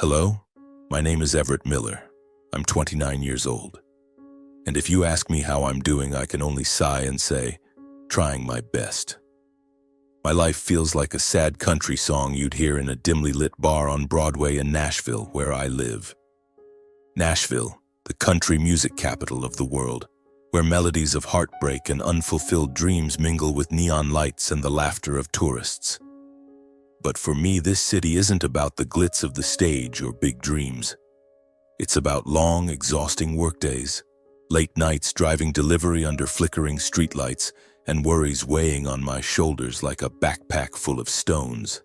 Hello, my name is Everett Miller. I'm 29 years old. And if you ask me how I'm doing, I can only sigh and say, trying my best. My life feels like a sad country song you'd hear in a dimly lit bar on Broadway in Nashville, where I live. Nashville, the country music capital of the world, where melodies of heartbreak and unfulfilled dreams mingle with neon lights and the laughter of tourists. But for me, this city isn't about the glitz of the stage or big dreams. It's about long, exhausting workdays, late nights driving delivery under flickering streetlights, and worries weighing on my shoulders like a backpack full of stones.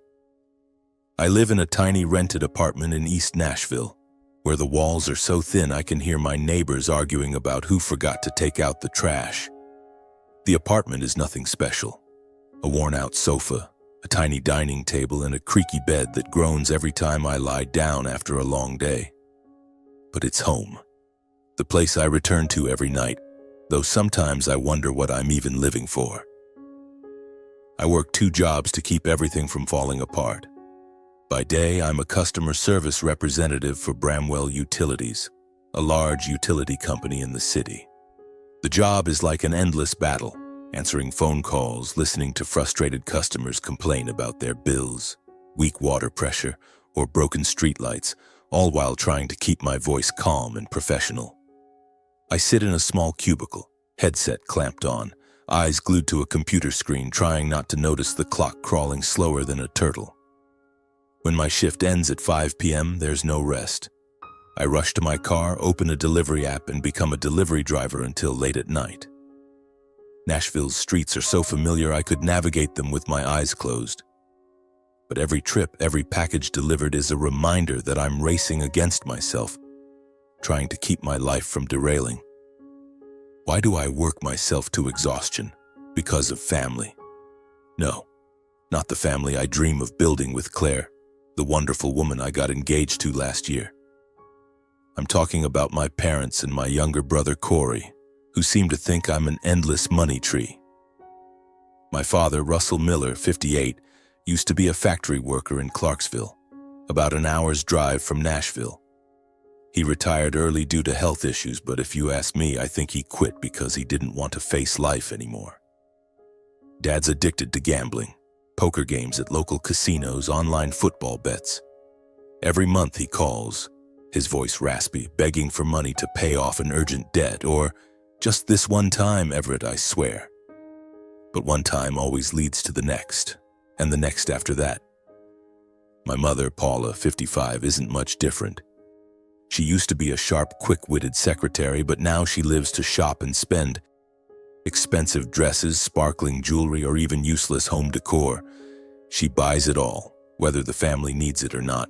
I live in a tiny rented apartment in East Nashville, where the walls are so thin I can hear my neighbors arguing about who forgot to take out the trash. The apartment is nothing special. A worn-out sofa, a tiny dining table, and a creaky bed that groans every time I lie down after a long day. But it's home, the place I return to every night, though sometimes I wonder what I'm even living for. I work 2 jobs to keep everything from falling apart. By day, I'm a customer service representative for Bramwell Utilities, a large utility company in the city. The job is like an endless battle, answering phone calls, listening to frustrated customers complain about their bills, weak water pressure, or broken streetlights, all while trying to keep my voice calm and professional. I sit in a small cubicle, headset clamped on, eyes glued to a computer screen, trying not to notice the clock crawling slower than a turtle. When my shift ends at 5 p.m., there's no rest. I rush to my car, open a delivery app, and become a delivery driver until late at night. Nashville's streets are so familiar I could navigate them with my eyes closed. But every trip, every package delivered is a reminder that I'm racing against myself, trying to keep my life from derailing. Why do I work myself to exhaustion? Because of family? No, not the family I dream of building with Claire, the wonderful woman I got engaged to last year. I'm talking about my parents and my younger brother Corey, who seem to think I'm an endless money tree. My father, Russell Miller, 58, used to be a factory worker in Clarksville, about an hour's drive from Nashville. He retired early due to health issues, but if you ask me, I think he quit because he didn't want to face life anymore. Dad's addicted to gambling, poker games at local casinos, online football bets. Every month he calls, his voice raspy, begging for money to pay off an urgent debt, or just this one time, Everett, I swear. But one time always leads to the next, and the next after that. My mother, Paula, 55, isn't much different. She used to be a sharp, quick-witted secretary, but now she lives to shop and spend. Expensive dresses, sparkling jewelry, or even useless home decor. She buys it all, whether the family needs it or not.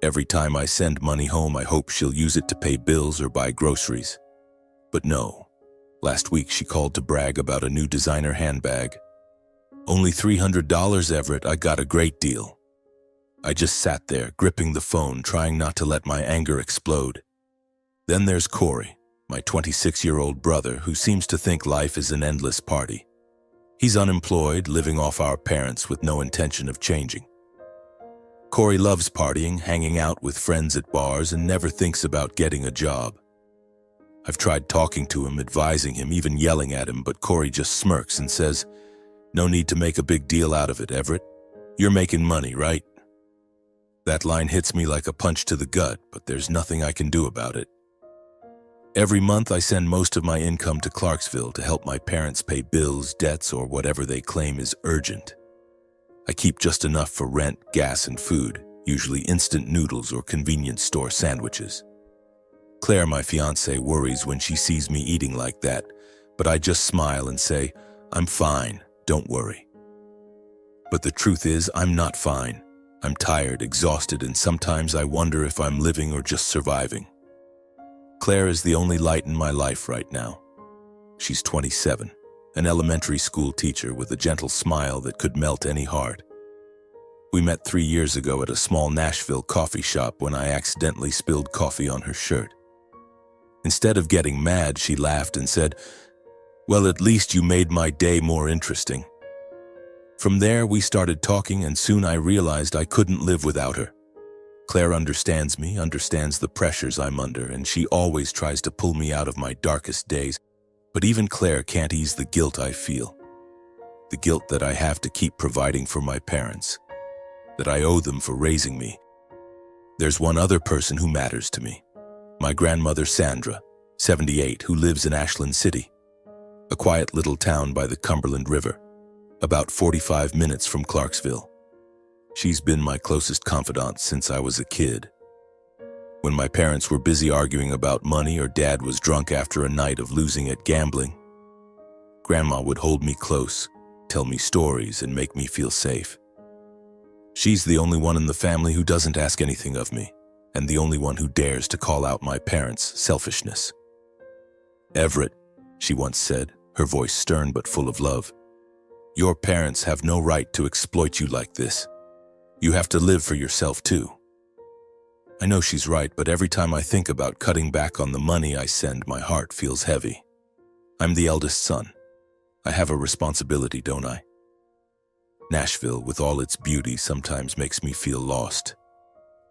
Every time I send money home, I hope she'll use it to pay bills or buy groceries. But no, last week she called to brag about a new designer handbag. Only $300, Everett, I got a great deal. I just sat there, gripping the phone, trying not to let my anger explode. Then there's Corey, my 26-year-old brother, who seems to think life is an endless party. He's unemployed, living off our parents with no intention of changing. Corey loves partying, hanging out with friends at bars, and never thinks about getting a job. I've tried talking to him, advising him, even yelling at him, but Corey just smirks and says, "No need to make a big deal out of it, Everett. You're making money, right?" That line hits me like a punch to the gut, but there's nothing I can do about it. Every month I send most of my income to Clarksville to help my parents pay bills, debts, or whatever they claim is urgent. I keep just enough for rent, gas, and food, usually instant noodles or convenience store sandwiches. Claire, my fiancée, worries when she sees me eating like that, but I just smile and say, "I'm fine, don't worry." But the truth is, I'm not fine. I'm tired, exhausted, and sometimes I wonder if I'm living or just surviving. Claire is the only light in my life right now. She's 27, an elementary school teacher with a gentle smile that could melt any heart. We met 3 years ago at a small Nashville coffee shop when I accidentally spilled coffee on her shirt. Instead of getting mad, she laughed and said, "Well, at least you made my day more interesting." From there, we started talking, and soon I realized I couldn't live without her. Claire understands me, understands the pressures I'm under, and she always tries to pull me out of my darkest days. But even Claire can't ease the guilt I feel. The guilt that I have to keep providing for my parents, that I owe them for raising me. There's one other person who matters to me. My grandmother Sandra, 78, who lives in Ashland City, a quiet little town by the Cumberland River, about 45 minutes from Clarksville. She's been my closest confidant since I was a kid. When my parents were busy arguing about money or Dad was drunk after a night of losing at gambling, Grandma would hold me close, tell me stories, and make me feel safe. She's the only one in the family who doesn't ask anything of me, and the only one who dares to call out my parents' selfishness. "Everett," she once said, her voice stern but full of love, "your parents have no right to exploit you like this. You have to live for yourself too." I know she's right, but every time I think about cutting back on the money I send, my heart feels heavy. I'm the eldest son. I have a responsibility, don't I? Nashville, with all its beauty, sometimes makes me feel lost.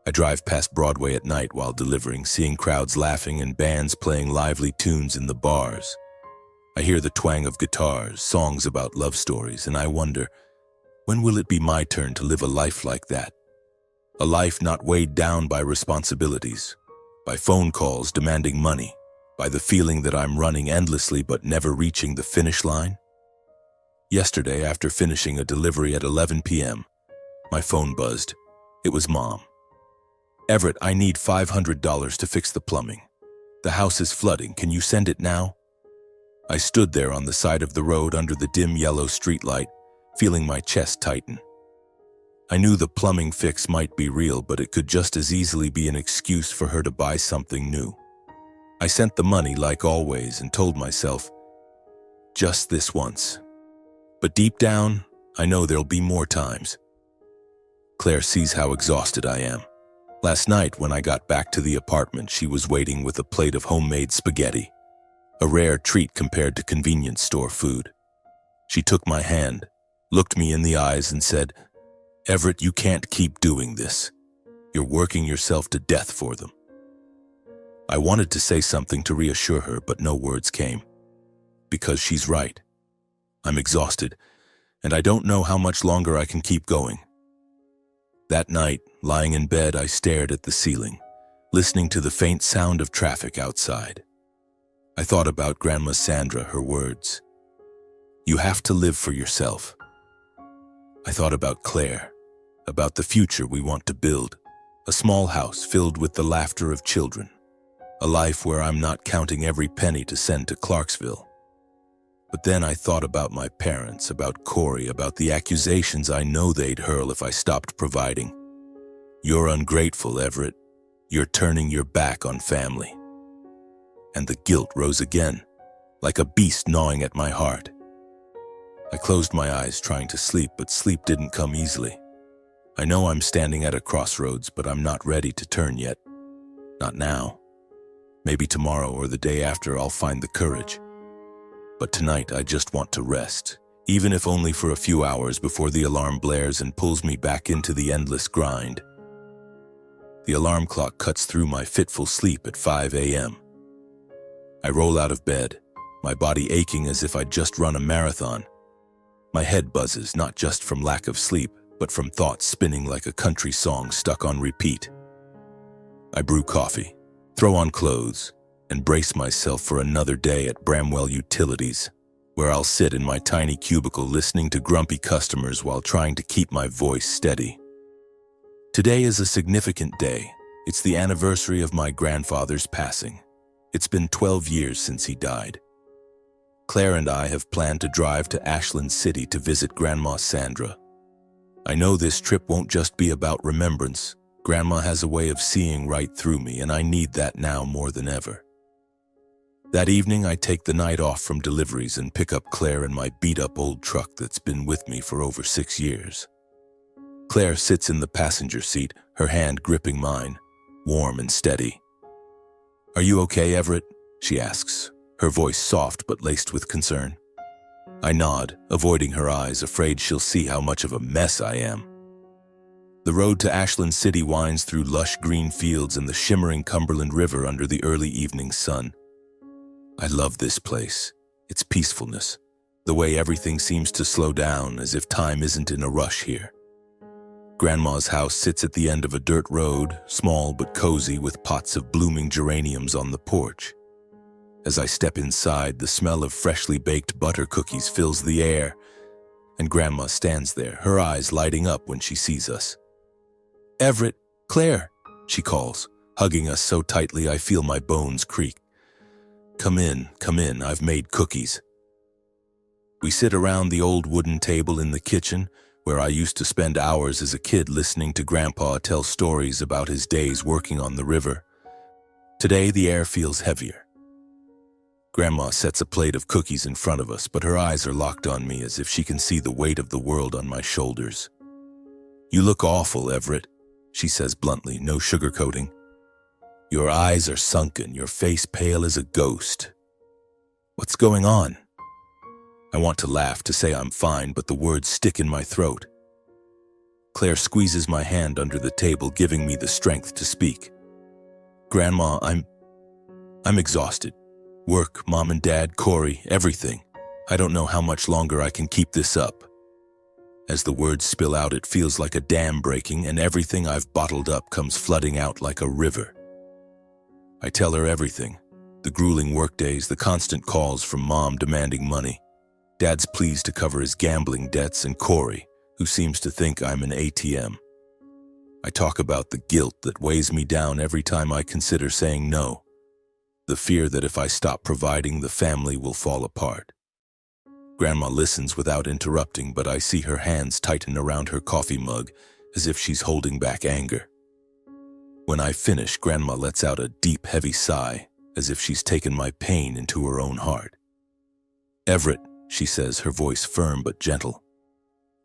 I drive past Broadway at night while delivering, seeing crowds laughing and bands playing lively tunes in the bars. I hear the twang of guitars, songs about love stories, and I wonder, when will it be my turn to live a life like that? A life not weighed down by responsibilities, by phone calls demanding money, by the feeling that I'm running endlessly but never reaching the finish line? Yesterday, after finishing a delivery at 11 p.m., my phone buzzed. It was Mom. "Everett, I need $500 to fix the plumbing. The house is flooding. Can you send it now?" I stood there on the side of the road under the dim yellow streetlight, feeling my chest tighten. I knew the plumbing fix might be real, but it could just as easily be an excuse for her to buy something new. I sent the money like always and told myself, just this once. But deep down, I know there'll be more times. Claire sees how exhausted I am. Last night, when I got back to the apartment, she was waiting with a plate of homemade spaghetti, a rare treat compared to convenience store food. She took my hand, looked me in the eyes, and said, "Everett, you can't keep doing this. You're working yourself to death for them." I wanted to say something to reassure her, but no words came. Because she's right. I'm exhausted, and I don't know how much longer I can keep going. That night, lying in bed, I stared at the ceiling, listening to the faint sound of traffic outside. I thought about Grandma Sandra, her words. "You have to live for yourself." I thought about Claire, about the future we want to build, a small house filled with the laughter of children, a life where I'm not counting every penny to send to Clarksville. But then I thought about my parents, about Corey, about the accusations I know they'd hurl if I stopped providing. "You're ungrateful, Everett. You're turning your back on family." And the guilt rose again, like a beast gnawing at my heart. I closed my eyes trying to sleep, but sleep didn't come easily. I know I'm standing at a crossroads, but I'm not ready to turn yet. Not now. Maybe tomorrow or the day after I'll find the courage. But tonight I just want to rest, even if only for a few hours before the alarm blares and pulls me back into the endless grind. The alarm clock cuts through my fitful sleep at 5 a.m. I roll out of bed, my body aching as if I'd just run a marathon. My head buzzes, not just from lack of sleep, but from thoughts spinning like a country song stuck on repeat. I brew coffee, throw on clothes, and brace myself for another day at Bramwell Utilities, where I'll sit in my tiny cubicle listening to grumpy customers while trying to keep my voice steady. Today is a significant day. It's the anniversary of my grandfather's passing. It's been 12 years since he died. Claire and I have planned to drive to Ashland City to visit Grandma Sandra. I know this trip won't just be about remembrance. Grandma has a way of seeing right through me, and I need that now more than ever. That evening, I take the night off from deliveries and pick up Claire in my beat-up old truck that's been with me for over 6 years. Claire sits in the passenger seat, her hand gripping mine, warm and steady. "Are you okay, Everett?" she asks, her voice soft but laced with concern. I nod, avoiding her eyes, afraid she'll see how much of a mess I am. The road to Ashland City winds through lush green fields and the shimmering Cumberland River under the early evening sun. I love this place, its peacefulness, the way everything seems to slow down as if time isn't in a rush here. Grandma's house sits at the end of a dirt road, small but cozy with pots of blooming geraniums on the porch. As I step inside, the smell of freshly baked butter cookies fills the air, and Grandma stands there, her eyes lighting up when she sees us. "Everett, Claire," she calls, hugging us so tightly I feel my bones creak. Come in, I've made cookies." We sit around the old wooden table in the kitchen, where I used to spend hours as a kid listening to Grandpa tell stories about his days working on the river. Today, the air feels heavier. Grandma sets a plate of cookies in front of us, but her eyes are locked on me as if she can see the weight of the world on my shoulders. "You look awful, Everett," she says bluntly, no sugarcoating. "Your eyes are sunken, your face pale as a ghost. What's going on?" I want to laugh, to say I'm fine, but the words stick in my throat. Claire squeezes my hand under the table, giving me the strength to speak. "Grandma, I'm exhausted. Work, Mom and Dad, Corey, everything. I don't know how much longer I can keep this up." As the words spill out, it feels like a dam breaking, and everything I've bottled up comes flooding out like a river. I tell her everything. The grueling workdays, the constant calls from Mom demanding money, Dad's pleas to cover his gambling debts, and Corey, who seems to think I'm an ATM. I talk about the guilt that weighs me down every time I consider saying no. The fear that if I stop providing, the family will fall apart. Grandma listens without interrupting, but I see her hands tighten around her coffee mug as if she's holding back anger. When I finish, Grandma lets out a deep, heavy sigh, as if she's taken my pain into her own heart. "Everett," she says, her voice firm but gentle,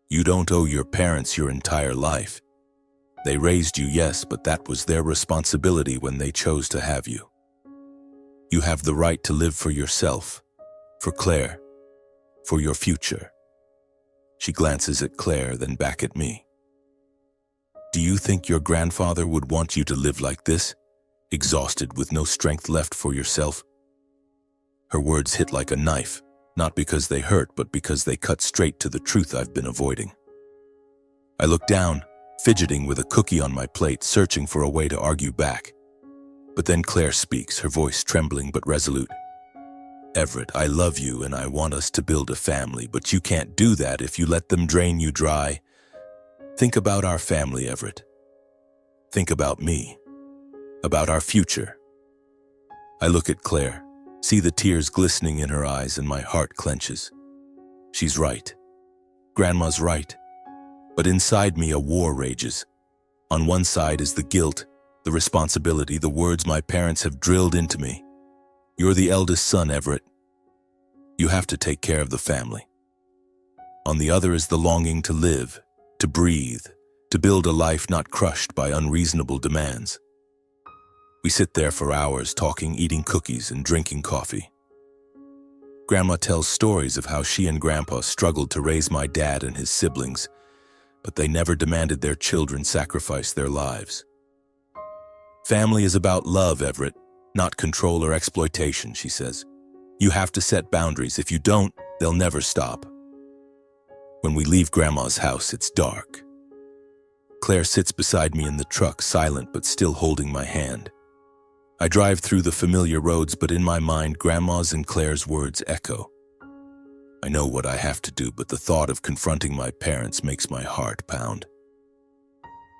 "you don't owe your parents your entire life. They raised you, yes, but that was their responsibility when they chose to have you. You have the right to live for yourself, for Claire, for your future." She glances at Claire, then back at me. "Do you think your grandfather would want you to live like this, exhausted with no strength left for yourself?" Her words hit like a knife, not because they hurt, but because they cut straight to the truth I've been avoiding. I look down, fidgeting with a cookie on my plate, searching for a way to argue back. But then Claire speaks, her voice trembling but resolute. "Everett, I love you and I want us to build a family, but you can't do that if you let them drain you dry. Think about our family, Everett. Think about me, about our future." I look at Claire, see the tears glistening in her eyes, and my heart clenches. She's right. Grandma's right. But inside me a war rages. On one side is the guilt, the responsibility, the words my parents have drilled into me. "You're the eldest son, Everett. You have to take care of the family." On the other is the longing to live, to breathe, to build a life not crushed by unreasonable demands. We sit there for hours talking, eating cookies and drinking coffee. Grandma tells stories of how she and Grandpa struggled to raise my dad and his siblings, but they never demanded their children sacrifice their lives. "Family is about love, Everett, not control or exploitation," she says. "You have to set boundaries. If you don't, they'll never stop." When we leave Grandma's house, it's dark. Claire sits beside me in the truck, silent but still holding my hand. I drive through the familiar roads, but in my mind, Grandma's and Claire's words echo. I know what I have to do, but the thought of confronting my parents makes my heart pound.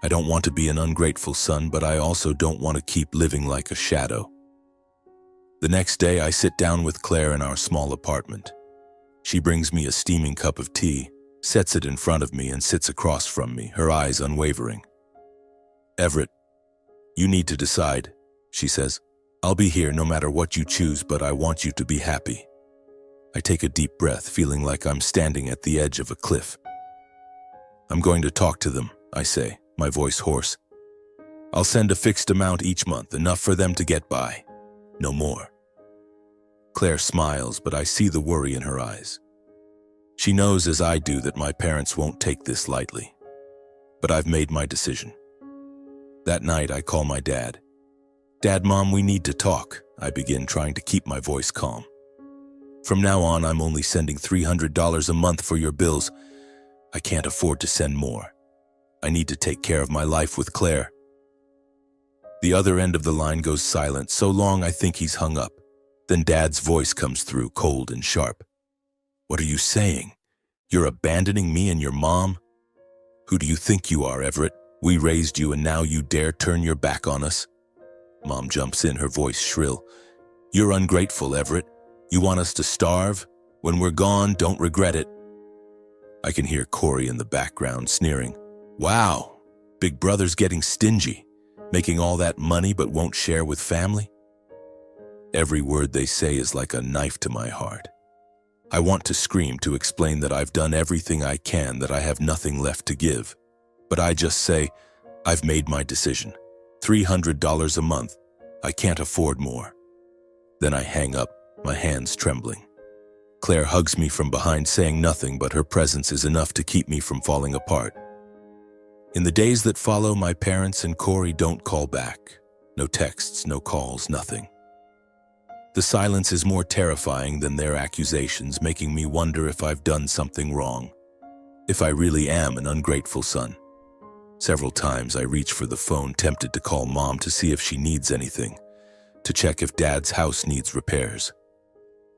I don't want to be an ungrateful son, but I also don't want to keep living like a shadow. The next day, I sit down with Claire in our small apartment. She brings me a steaming cup of tea, sets it in front of me, and sits across from me, her eyes unwavering. "Everett, you need to decide," she says. "I'll be here no matter what you choose, but I want you to be happy." I take a deep breath, feeling like I'm standing at the edge of a cliff. "I'm going to talk to them," I say, my voice hoarse. "I'll send a fixed amount each month, enough for them to get by. No more." Claire smiles, but I see the worry in her eyes. She knows, as I do, that my parents won't take this lightly. but I've made my decision. That night, I call my dad. "Dad, Mom, we need to talk," I begin, trying to keep my voice calm. "From now on, I'm only sending $300 a month for your bills. I can't afford to send more. I need to take care of my life with Claire." The other end of the line goes silent, so long I think he's hung up. Then Dad's voice comes through, cold and sharp. "What are you saying? You're abandoning me and your mom? Who do you think you are, Everett? We raised you and now you dare turn your back on us?" Mom jumps in, her voice shrill. "You're ungrateful, Everett. You want us to starve? When we're gone, don't regret it." I can hear Corey in the background sneering. "Wow, big brother's getting stingy, making all that money but won't share with family." Every word they say is like a knife to my heart. I want to scream, to explain that I've done everything I can, that I have nothing left to give. But I just say, I've made my decision. $300 a month. I can't afford more. Then I hang up, my hands trembling. Claire hugs me from behind, saying nothing, but her presence is enough to keep me from falling apart. In the days that follow, my parents and Corey don't call back. No texts, no calls, nothing. The silence is more terrifying than their accusations, making me wonder if I've done something wrong. If I really am an ungrateful son. Several times I reach for the phone, tempted to call Mom to see if she needs anything, to check if Dad's house needs repairs.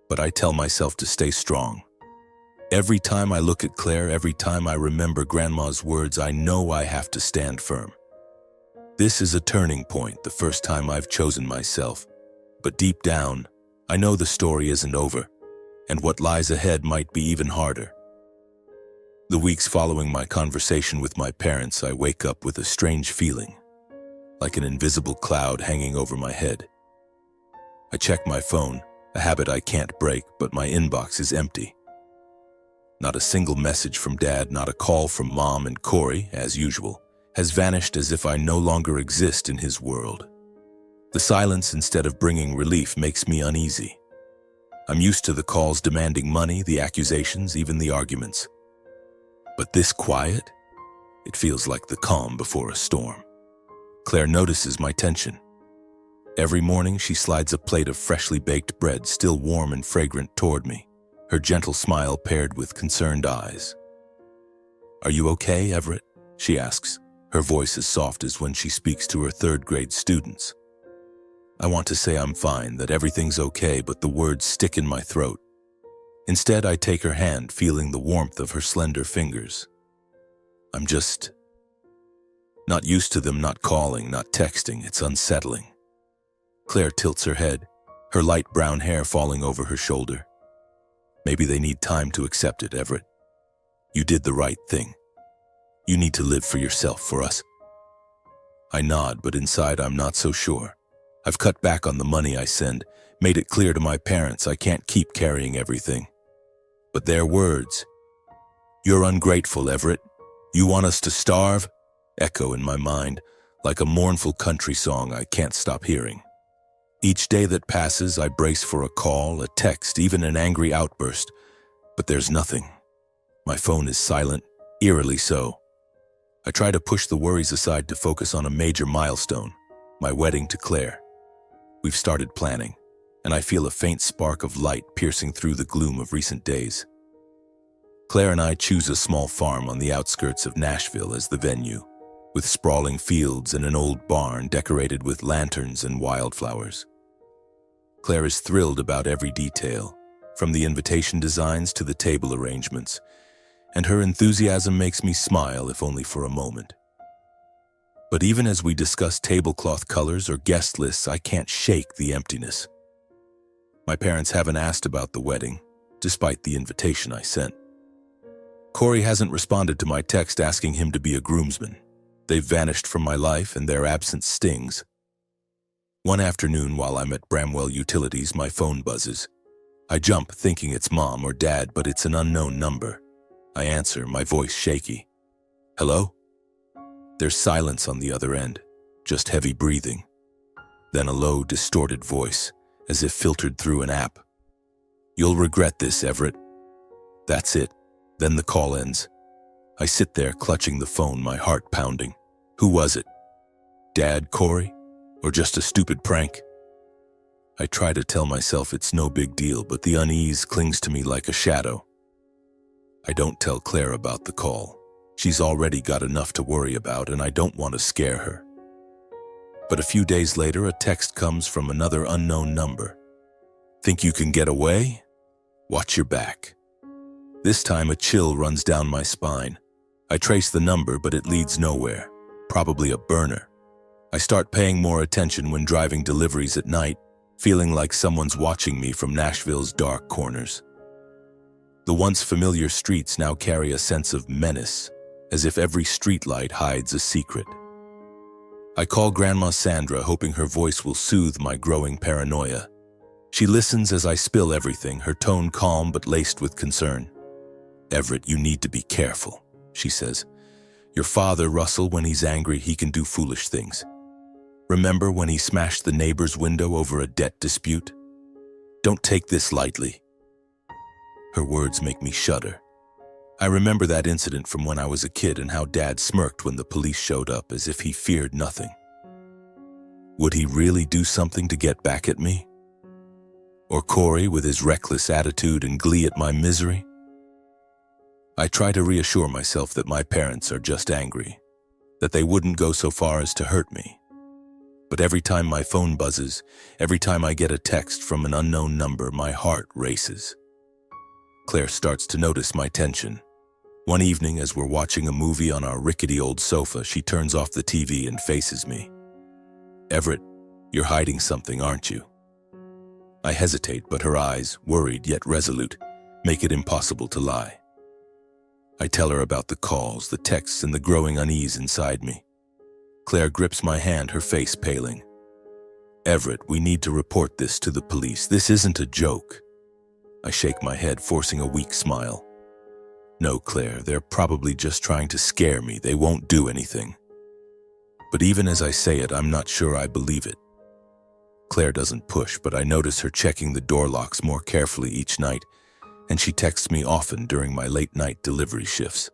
But I tell myself to stay strong. Every time I look at Claire, every time I remember Grandma's words, I know I have to stand firm. This is a turning point, the first time I've chosen myself. But deep down, I know the story isn't over, and what lies ahead might be even harder. The weeks following my conversation with my parents, I wake up with a strange feeling, like an invisible cloud hanging over my head. I check my phone, a habit I can't break, but my inbox is empty. Not a single message from Dad, not a call from Mom, and Corey, as usual, has vanished as if I no longer exist in his world. The silence, instead of bringing relief, makes me uneasy. I'm used to the calls demanding money, the accusations, even the arguments. But this quiet? It feels like the calm before a storm. Claire notices my tension. Every morning she slides a plate of freshly baked bread, still warm and fragrant, toward me, her gentle smile paired with concerned eyes. "Are you okay, Everett?" she asks, her voice as soft as when she speaks to her third-grade students. I want to say I'm fine, that everything's okay, but the words stick in my throat. Instead, I take her hand, feeling the warmth of her slender fingers. I'm just not used to them, not calling, not texting. It's unsettling. Claire tilts her head, her light brown hair falling over her shoulder. "Maybe they need time to accept it, Everett. You did the right thing. You need to live for yourself, for us." I nod, but inside I'm not so sure. I've cut back on the money I send, made it clear to my parents I can't keep carrying everything. But their words, "You're ungrateful, Everett. You want us to starve?" echo in my mind like a mournful country song I can't stop hearing. Each day that passes, I brace for a call, a text, even an angry outburst. But there's nothing. My phone is silent, eerily so. I try to push the worries aside to focus on a major milestone, my wedding to Claire. We've started planning, and I feel a faint spark of light piercing through the gloom of recent days. Claire and I choose a small farm on the outskirts of Nashville as the venue, with sprawling fields and an old barn decorated with lanterns and wildflowers. Claire is thrilled about every detail, from the invitation designs to the table arrangements, and her enthusiasm makes me smile, if only for a moment. But even as we discuss tablecloth colors or guest lists, I can't shake the emptiness. My parents haven't asked about the wedding, despite the invitation I sent. Corey hasn't responded to my text asking him to be a groomsman. They've vanished from my life, and their absence stings. One afternoon, while I'm at Bramwell Utilities, my phone buzzes. I jump, thinking it's Mom or Dad, but it's an unknown number. I answer, my voice shaky. "Hello?" There's silence on the other end, just heavy breathing. Then a low, distorted voice, as if filtered through an app. "You'll regret this, Everett." That's it. Then the call ends. I sit there clutching the phone, my heart pounding. Who was it? Dad, Corey? Or just a stupid prank? I try to tell myself it's no big deal, but the unease clings to me like a shadow. I don't tell Claire about the call. She's already got enough to worry about, and I don't want to scare her. But a few days later, a text comes from another unknown number. Think you can get away? Watch your back. This time a chill runs down my spine. I trace the number, but it leads nowhere. Probably a burner. I start paying more attention when driving deliveries at night, feeling like someone's watching me from Nashville's dark corners. The once familiar streets now carry a sense of menace, as if every streetlight hides a secret. I call Grandma Sandra, hoping her voice will soothe my growing paranoia. She listens as I spill everything, her tone calm but laced with concern. "Everett, you need to be careful," she says. "Your father, Russell, when he's angry, he can do foolish things. Remember when he smashed the neighbor's window over a debt dispute? Don't take this lightly." Her words make me shudder. I remember that incident from when I was a kid and how Dad smirked when the police showed up as if he feared nothing. Would he really do something to get back at me? Or Corey with his reckless attitude and glee at my misery? I try to reassure myself that my parents are just angry, that they wouldn't go so far as to hurt me. But every time my phone buzzes, every time I get a text from an unknown number, my heart races. Claire starts to notice my tension. One evening, as we're watching a movie on our rickety old sofa, she turns off the TV and faces me. "Everett, you're hiding something, aren't you?" I hesitate, but her eyes, worried yet resolute, make it impossible to lie. I tell her about the calls, the texts, and the growing unease inside me. Claire grips my hand, her face paling. "Everett, we need to report this to the police. This isn't a joke." I shake my head, forcing a weak smile. "No, Claire, they're probably just trying to scare me. They won't do anything." But even as I say it, I'm not sure I believe it. Claire doesn't push, but I notice her checking the door locks more carefully each night, and she texts me often during my late-night delivery shifts.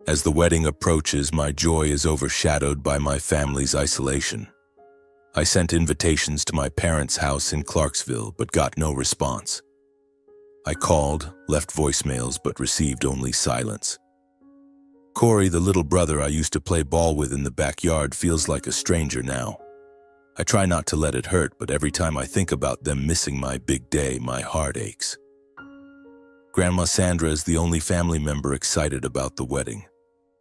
As the wedding approaches, my joy is overshadowed by my family's isolation. I sent invitations to my parents' house in Clarksville, but got no response. I called, left voicemails, but received only silence. Corey, the little brother I used to play ball with in the backyard, feels like a stranger now. I try not to let it hurt, but every time I think about them missing my big day, my heart aches. Grandma Sandra is the only family member excited about the wedding.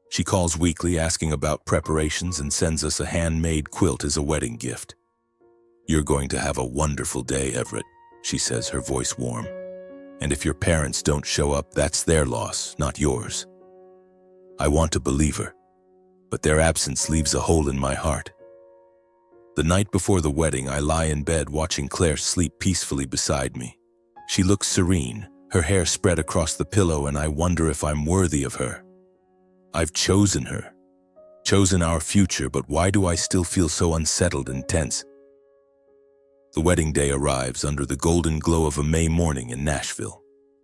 She calls weekly asking about preparations and sends us a handmade quilt as a wedding gift. "You're going to have a wonderful day, Everett," she says, her voice warm. "And if your parents don't show up, that's their loss, not yours." I want to believe her, but their absence leaves a hole in my heart. The night before the wedding, I lie in bed watching Claire sleep peacefully beside me. She looks serene, her hair spread across the pillow, and I wonder if I'm worthy of her. I've chosen her, chosen our future, but why do I still feel so unsettled and tense? The wedding day arrives under the golden glow of a May morning in Nashville.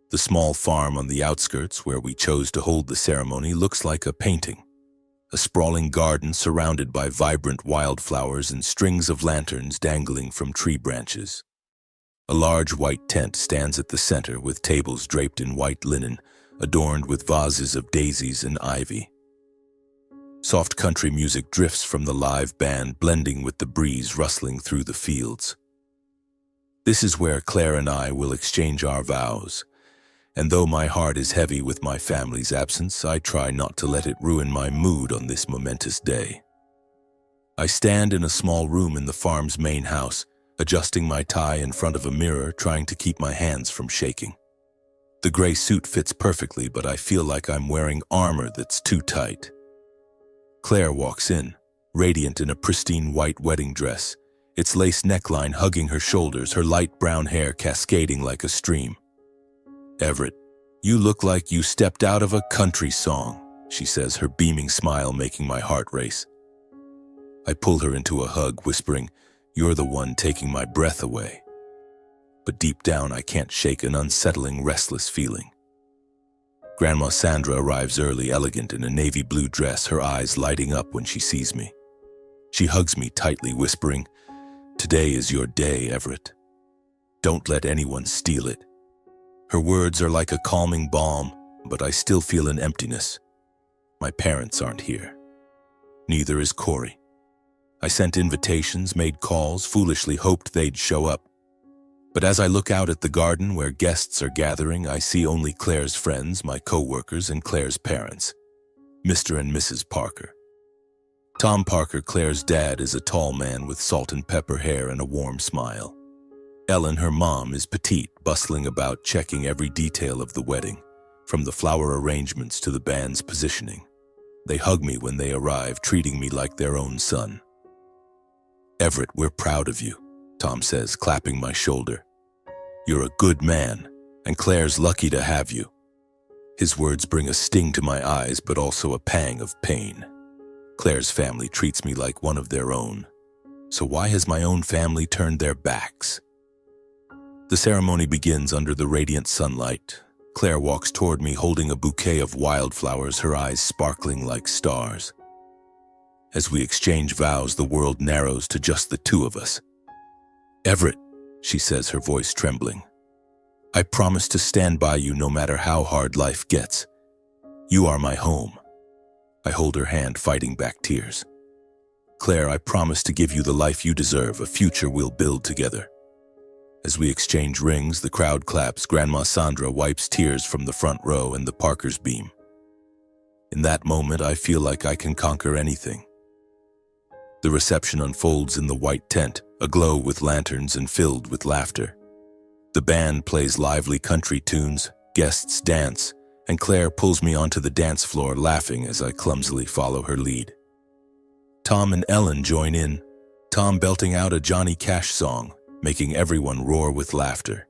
The small farm on the outskirts where we chose to hold the ceremony looks like a painting. A sprawling garden surrounded by vibrant wildflowers and strings of lanterns dangling from tree branches. A large white tent stands at the center with tables draped in white linen, adorned with vases of daisies and ivy. Soft country music drifts from the live band, blending with the breeze rustling through the fields. This is where Claire and I will exchange our vows, and though my heart is heavy with my family's absence, I try not to let it ruin my mood on this momentous day. I stand in a small room in the farm's main house, adjusting my tie in front of a mirror, trying to keep my hands from shaking. The gray suit fits perfectly, but I feel like I'm wearing armor that's too tight. Claire walks in, radiant in a pristine white wedding dress, its lace neckline hugging her shoulders, her light brown hair cascading like a stream. "Everett, you look like you stepped out of a country song," she says, her beaming smile making my heart race. I pull her into a hug, whispering, "You're the one taking my breath away." But deep down, I can't shake an unsettling, restless feeling. Grandma Sandra arrives early, elegant in a navy blue dress, her eyes lighting up when she sees me. She hugs me tightly, whispering, "Today is your day, Everett. Don't let anyone steal it." Her words are like a calming balm, but I still feel an emptiness. My parents aren't here. Neither is Corey. I sent invitations, made calls, foolishly hoped they'd show up. But as I look out at the garden where guests are gathering, I see only Claire's friends, my co-workers, and Claire's parents, Mr. and Mrs. Parker. Tom Parker, Claire's dad, is a tall man with salt and pepper hair and a warm smile. Ellen, her mom, is petite, bustling about, checking every detail of the wedding, from the flower arrangements to the band's positioning. They hug me when they arrive, treating me like their own son. "Everett, we're proud of you," Tom says, clapping my shoulder. "You're a good man, and Claire's lucky to have you." His words bring a sting to my eyes, but also a pang of pain. Claire's family treats me like one of their own. So why has my own family turned their backs? The ceremony begins under the radiant sunlight. Claire walks toward me holding a bouquet of wildflowers, her eyes sparkling like stars. As we exchange vows, the world narrows to just the two of us. "Everett," she says, her voice trembling, "I promise to stand by you no matter how hard life gets. You are my home." I hold her hand, fighting back tears. "Claire, I promise to give you the life you deserve, a future we'll build together." As we exchange rings, the crowd claps. Grandma Sandra wipes tears from the front row, and the Parkers beam. In that moment, I feel like I can conquer anything. The reception unfolds in the white tent, aglow with lanterns and filled with laughter. The band plays lively country tunes, guests dance, and Claire pulls me onto the dance floor, laughing as I clumsily follow her lead. Tom and Ellen join in, Tom belting out a Johnny Cash song, making everyone roar with laughter.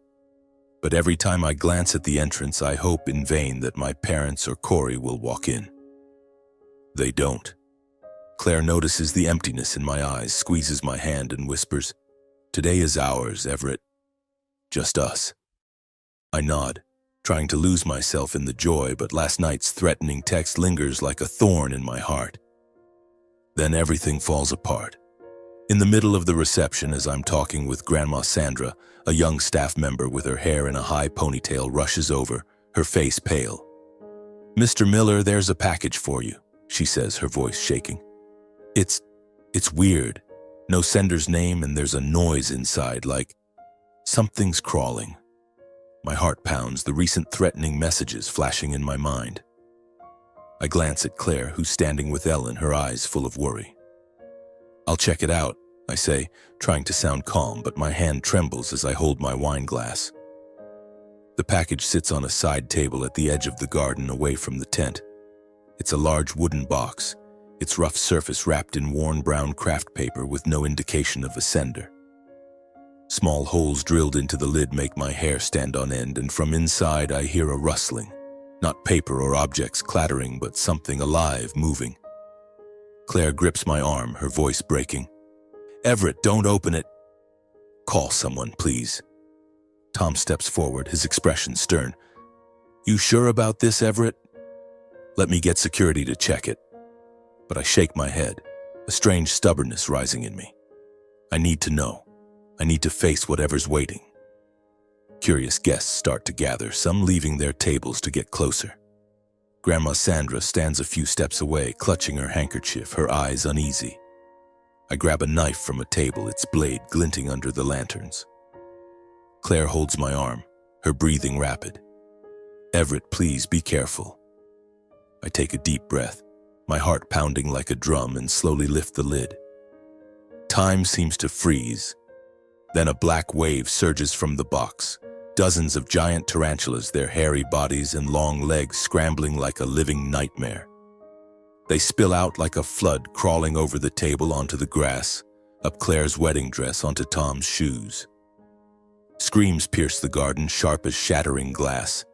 But every time I glance at the entrance, I hope in vain that my parents or Corey will walk in. They don't. Claire notices the emptiness in my eyes, squeezes my hand, and whispers, "Today is ours, Everett. Just us." I nod, trying to lose myself in the joy, but last night's threatening text lingers like a thorn in my heart. Then everything falls apart. In the middle of the reception, as I'm talking with Grandma Sandra, a young staff member with her hair in a high ponytail rushes over, her face pale. "Mr. Miller, there's a package for you," she says, her voice shaking. It's weird. No sender's name, and there's a noise inside, like something's crawling. My heart pounds, the recent threatening messages flashing in my mind. I glance at Claire, who's standing with Ellen, her eyes full of worry. "I'll check it out," I say, trying to sound calm, but my hand trembles as I hold my wine glass. The package sits on a side table at the edge of the garden, away from the tent. It's a large wooden box, its rough surface wrapped in worn brown craft paper with no indication of a sender. Small holes drilled into the lid make my hair stand on end, and from inside I hear a rustling. Not paper or objects clattering, but something alive, moving. Claire grips my arm, her voice breaking. "Everett, don't open it." "Call someone, please." Tom steps forward, his expression stern. "You sure about this, Everett?" "Let me get security to check it." But I shake my head, a strange stubbornness rising in me. I need to know. I need to face whatever's waiting. Curious guests start to gather, some leaving their tables to get closer. Grandma Sandra stands a few steps away, clutching her handkerchief, her eyes uneasy. I grab a knife from a table, its blade glinting under the lanterns. Claire holds my arm, her breathing rapid. "Everett, please be careful." I take a deep breath, my heart pounding like a drum, and slowly lift the lid. Time seems to freeze. Then a black wave surges from the box. Dozens of giant tarantulas, their hairy bodies and long legs scrambling like a living nightmare. They spill out like a flood, crawling over the table onto the grass, up Claire's wedding dress onto Tom's shoes. Screams pierce the garden, sharp as shattering glass.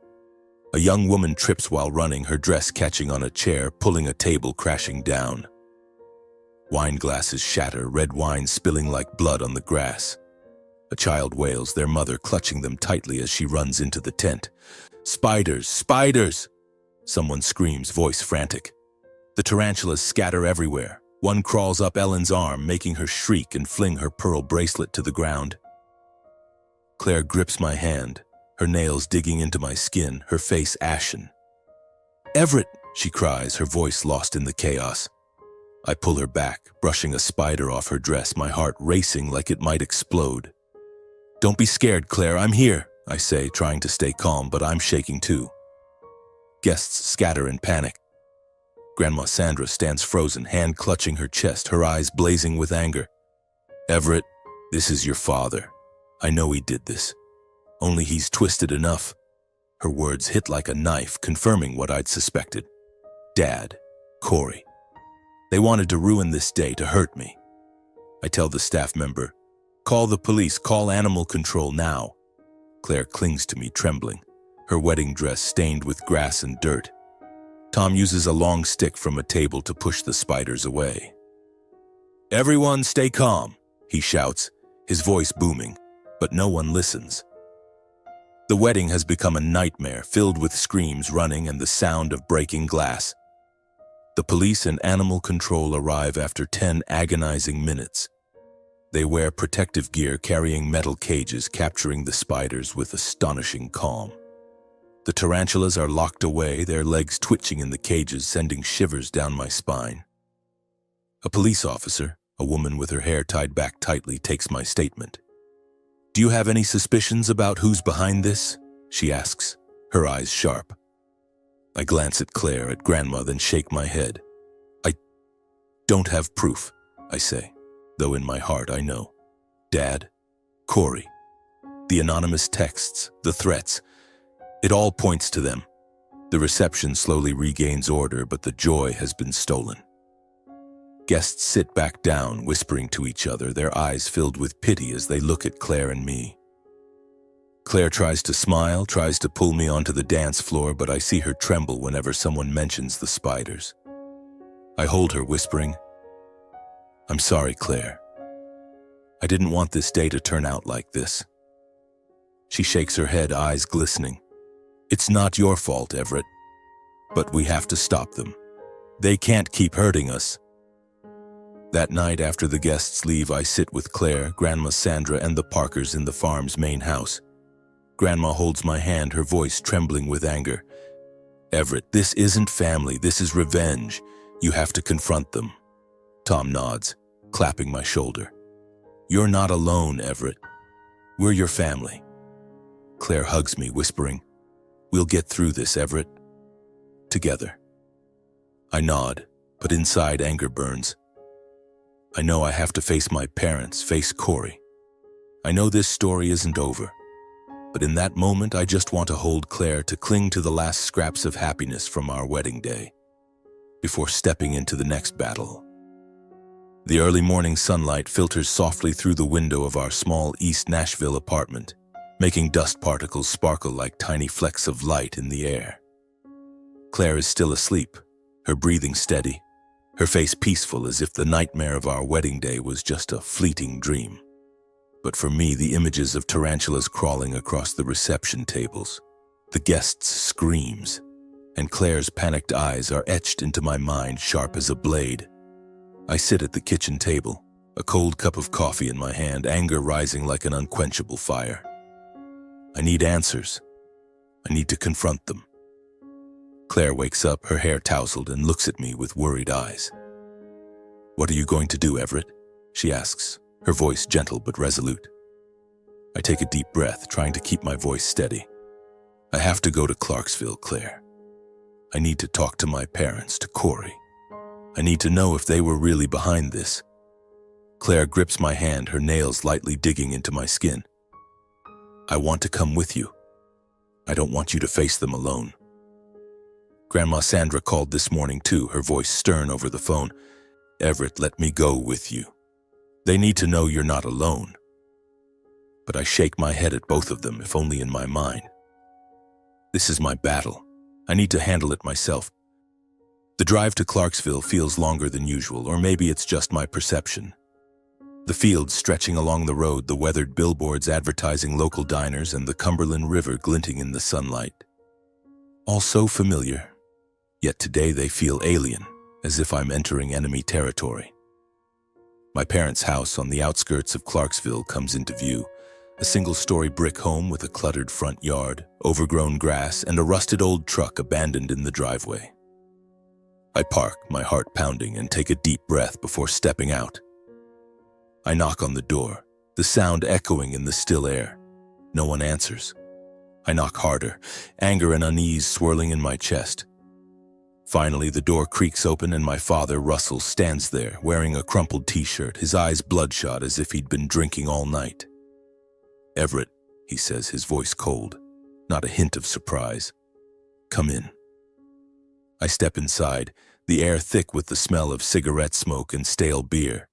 A young woman trips while running, her dress catching on a chair, pulling a table crashing down. Wine glasses shatter, red wine spilling like blood on the grass. A child wails, their mother clutching them tightly as she runs into the tent. "Spiders! Spiders!" Someone screams, voice frantic. The tarantulas scatter everywhere. One crawls up Ellen's arm, making her shriek and fling her pearl bracelet to the ground. Claire grips my hand, her nails digging into my skin, her face ashen. "Everett!" she cries, her voice lost in the chaos. I pull her back, brushing a spider off her dress, my heart racing like it might explode. "Don't be scared, Claire, I'm here," I say, trying to stay calm, but I'm shaking too. Guests scatter in panic. Grandma Sandra stands frozen, hand clutching her chest, her eyes blazing with anger. "Everett, this is your father. I know he did this. Only he's twisted enough." Her words hit like a knife, confirming what I'd suspected. Dad, Corey. They wanted to ruin this day, to hurt me. I tell the staff member, "Call the police, call animal control now." Claire clings to me, trembling, her wedding dress stained with grass and dirt. Tom uses a long stick from a table to push the spiders away. "Everyone stay calm," he shouts, his voice booming, but no one listens. The wedding has become a nightmare, filled with screams, running, and the sound of breaking glass. The police and animal control arrive after 10 agonizing minutes. They wear protective gear, carrying metal cages, capturing the spiders with astonishing calm. The tarantulas are locked away, their legs twitching in the cages, sending shivers down my spine. A police officer, a woman with her hair tied back tightly, takes my statement. "Do you have any suspicions about who's behind this?" she asks, her eyes sharp. I glance at Claire, at Grandma, then shake my head. "I don't have proof," I say, though in my heart I know. Dad, Corey, the anonymous texts, the threats, it all points to them. The reception slowly regains order, but the joy has been stolen. Guests sit back down, whispering to each other, their eyes filled with pity as they look at Claire and me. Claire tries to smile, tries to pull me onto the dance floor, but I see her tremble whenever someone mentions the spiders. I hold her, whispering, "I'm sorry, Claire. I didn't want this day to turn out like this." She shakes her head, eyes glistening. "It's not your fault, Everett. But we have to stop them. They can't keep hurting us." That night, after the guests leave, I sit with Claire, Grandma Sandra, and the Parkers in the farm's main house. Grandma holds my hand, her voice trembling with anger. "Everett, this isn't family, this is revenge. You have to confront them." Tom nods, clapping my shoulder. "You're not alone, Everett. We're your family." Claire hugs me, whispering, "We'll get through this, Everett. Together." I nod, but inside anger burns. I know I have to face my parents, face Corey. I know this story isn't over, but in that moment I just want to hold Claire, to cling to the last scraps of happiness from our wedding day, before stepping into the next battle. The early morning sunlight filters softly through the window of our small East Nashville apartment, making dust particles sparkle like tiny flecks of light in the air. Claire is still asleep, her breathing steady, her face peaceful as if the nightmare of our wedding day was just a fleeting dream. But for me, the images of tarantulas crawling across the reception tables, the guests' screams, and Claire's panicked eyes are etched into my mind, sharp as a blade. I sit at the kitchen table, a cold cup of coffee in my hand, anger rising like an unquenchable fire. I need answers. I need to confront them. Claire wakes up, her hair tousled, and looks at me with worried eyes. "What are you going to do, Everett?" she asks, her voice gentle but resolute. I take a deep breath, trying to keep my voice steady. "I have to go to Clarksville, Claire. I need to talk to my parents, to Corey. I need to know if they were really behind this." Claire grips my hand, her nails lightly digging into my skin. "I want to come with you. I don't want you to face them alone." Grandma Sandra called this morning too, her voice stern over the phone. "Everett, let me go with you. They need to know you're not alone." But I shake my head at both of them, if only in my mind. This is my battle. I need to handle it myself. The drive to Clarksville feels longer than usual, or maybe it's just my perception. The fields stretching along the road, the weathered billboards advertising local diners, and the Cumberland River glinting in the sunlight. All so familiar, Yet today they feel alien, as if I'm entering enemy territory. My parents' house on the outskirts of Clarksville comes into view, a single-story brick home with a cluttered front yard, overgrown grass, and a rusted old truck abandoned in the driveway. I park, my heart pounding, and take a deep breath before stepping out. I knock on the door, the sound echoing in the still air. No one answers. I knock harder, anger and unease swirling in my chest. Finally, the door creaks open and my father, Russell, stands there, wearing a crumpled t-shirt, his eyes bloodshot as if he'd been drinking all night. "Everett," he says, his voice cold, not a hint of surprise. "Come in." I step inside, the air thick with the smell of cigarette smoke and stale beer.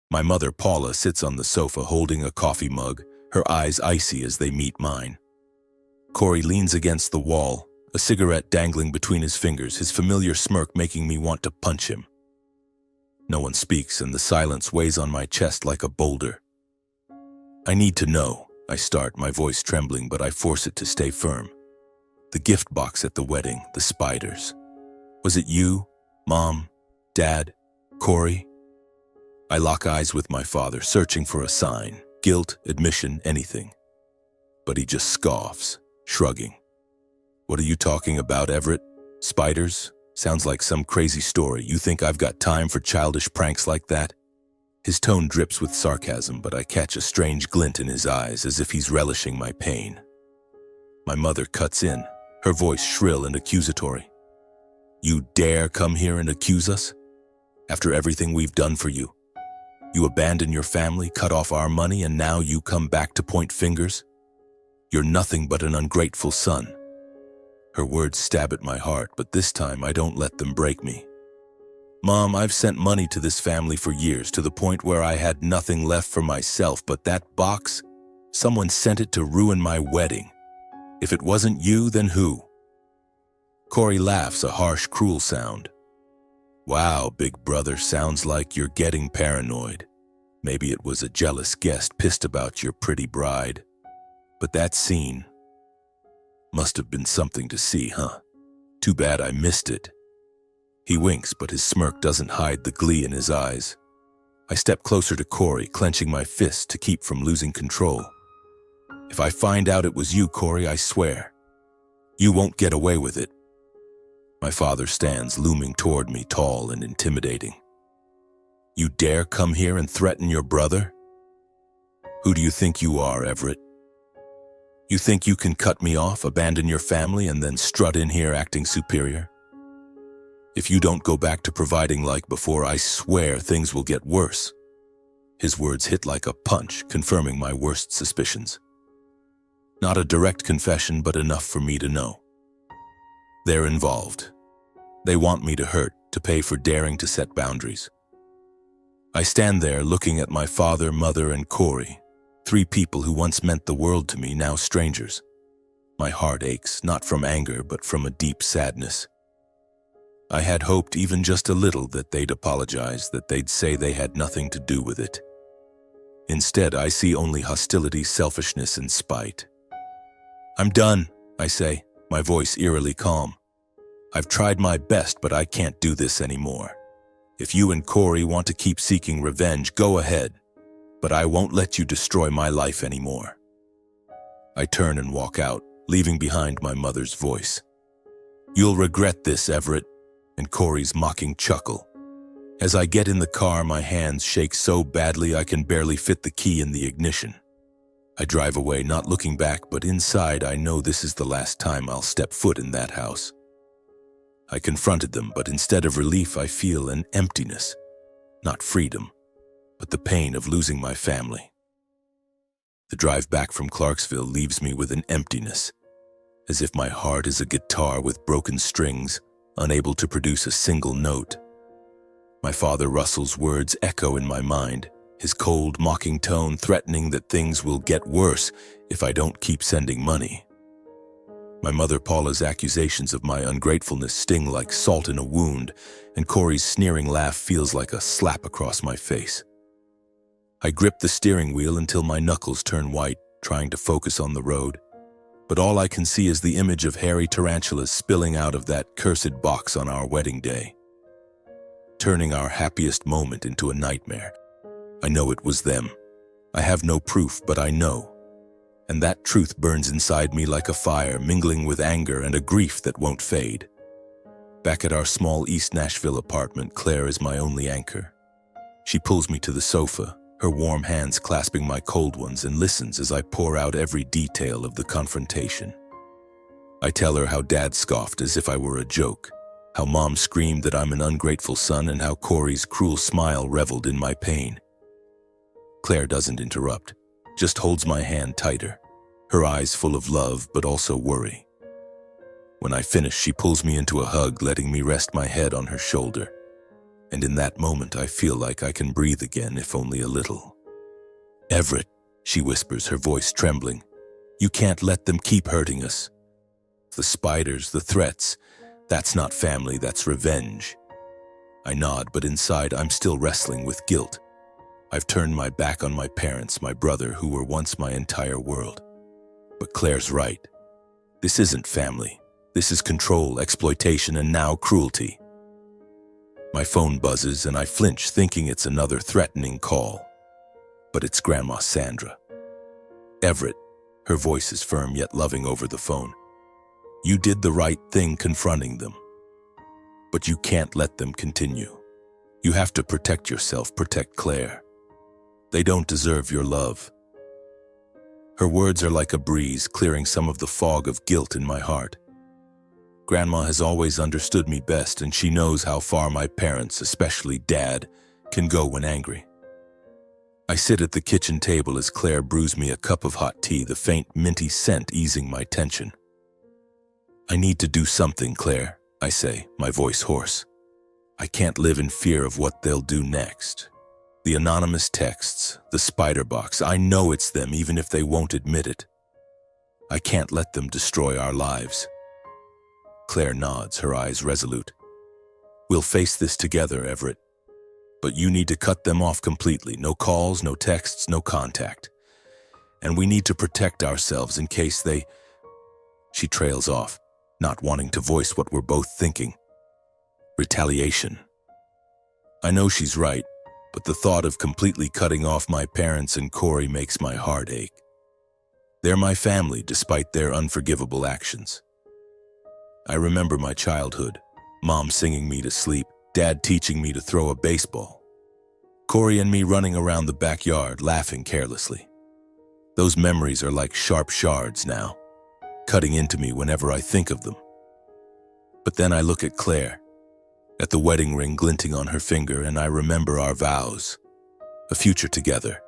My mother, Paula, sits on the sofa holding a coffee mug, her eyes icy as they meet mine. Corey leans against the wall, a cigarette dangling between his fingers, his familiar smirk making me want to punch him. No one speaks, and the silence weighs on my chest like a boulder. "I need to know," I start, my voice trembling, but I force it to stay firm. "The gift box at the wedding, the spiders. Was it you, Mom, Dad, Corey?" I lock eyes with my father, searching for a sign, guilt, admission, anything. But he just scoffs, shrugging. "What are you talking about, Everett? Spiders? Sounds like some crazy story. You think I've got time for childish pranks like that?" His tone drips with sarcasm, but I catch a strange glint in his eyes, as if he's relishing my pain. My mother cuts in, her voice shrill and accusatory. "You dare come here and accuse us? After everything we've done for you? You abandon your family, cut off our money, and now you come back to point fingers? You're nothing but an ungrateful son." Her words stab at my heart, but this time I don't let them break me. "Mom, I've sent money to this family for years, to the point where I had nothing left for myself, but that box, someone sent it to ruin my wedding. If it wasn't you, then who?" Corey laughs, a harsh, cruel sound. "Wow, big brother, sounds like you're getting paranoid. Maybe it was a jealous guest pissed about your pretty bride. But that scene must have been something to see, huh? Too bad I missed it." He winks, but his smirk doesn't hide the glee in his eyes. I step closer to Corey, clenching my fist to keep from losing control. "If I find out it was you, Corey, I swear, you won't get away with it." My father stands, looming toward me, tall and intimidating. "You dare come here and threaten your brother? Who do you think you are, Everett? You think you can cut me off, abandon your family, and then strut in here acting superior? If you don't go back to providing like before, I swear things will get worse." His words hit like a punch, confirming my worst suspicions. Not a direct confession, but enough for me to know. They're involved. They want me to hurt, to pay for daring to set boundaries. I stand there looking at my father, mother, and Corey, three people who once meant the world to me, now strangers. My heart aches, not from anger, but from a deep sadness. I had hoped even just a little that they'd apologize, that they'd say they had nothing to do with it. Instead, I see only hostility, selfishness, and spite. "I'm done," I say, my voice eerily calm. "I've tried my best, but I can't do this anymore. If you and Corey want to keep seeking revenge, go ahead, but I won't let you destroy my life anymore." I turn and walk out, leaving behind my mother's voice. "You'll regret this, Everett," and Corey's mocking chuckle. As I get in the car, my hands shake so badly I can barely fit the key in the ignition. I drive away, not looking back, but inside I know this is the last time I'll step foot in that house. I confronted them, but instead of relief, I feel an emptiness. Not freedom, but the pain of losing my family. The drive back from Clarksville leaves me with an emptiness, as if my heart is a guitar with broken strings, unable to produce a single note. My father Russell's words echo in my mind, his cold, mocking tone threatening that things will get worse if I don't keep sending money. My mother Paula's accusations of my ungratefulness sting like salt in a wound, and Corey's sneering laugh feels like a slap across my face. I grip the steering wheel until my knuckles turn white, trying to focus on the road. but all I can see is the image of hairy tarantulas spilling out of that cursed box on our wedding day, turning our happiest moment into a nightmare. I know it was them. I have no proof, but I know. And that truth burns inside me like a fire, mingling with anger and a grief that won't fade. Back at our small East Nashville apartment, Claire is my only anchor. She pulls me to the sofa, her warm hands clasping my cold ones, and listens as I pour out every detail of the confrontation. I tell her how Dad scoffed as if I were a joke, how Mom screamed that I'm an ungrateful son, and how Corey's cruel smile reveled in my pain. Claire doesn't interrupt, just holds my hand tighter, her eyes full of love but also worry. When I finish, she pulls me into a hug, letting me rest my head on her shoulder. And in that moment, I feel like I can breathe again, if only a little. "Everett," she whispers, her voice trembling, "you can't let them keep hurting us. The spiders, the threats, that's not family, that's revenge." I nod, but inside I'm still wrestling with guilt. I've turned my back on my parents, my brother, who were once my entire world. But Claire's right. This isn't family. This is control, exploitation, and now cruelty. My phone buzzes and I flinch, thinking it's another threatening call. But it's Grandma Sandra. "Everett," her voice is firm yet loving over the phone. "You did the right thing confronting them. But you can't let them continue. You have to protect yourself, protect Claire. They don't deserve your love." Her words are like a breeze, clearing some of the fog of guilt in my heart. Grandma has always understood me best, and she knows how far my parents, especially Dad, can go when angry. I sit at the kitchen table as Claire brews me a cup of hot tea, the faint minty scent easing my tension. "I need to do something, Claire," I say, my voice hoarse. "I can't live in fear of what they'll do next. The anonymous texts, the spider box, I know it's them even if they won't admit it. I can't let them destroy our lives." Claire nods, her eyes resolute. "We'll face this together, Everett. But you need to cut them off completely. No calls, no texts, no contact. And we need to protect ourselves in case they..." She trails off, not wanting to voice what we're both thinking. Retaliation. I know she's right, but the thought of completely cutting off my parents and Corey makes my heart ache. They're my family, despite their unforgivable actions. I remember my childhood, Mom singing me to sleep, Dad teaching me to throw a baseball, Corey and me running around the backyard laughing carelessly. Those memories are like sharp shards now, cutting into me whenever I think of them. But then I look at Claire, at the wedding ring glinting on her finger, and I remember our vows, a future together,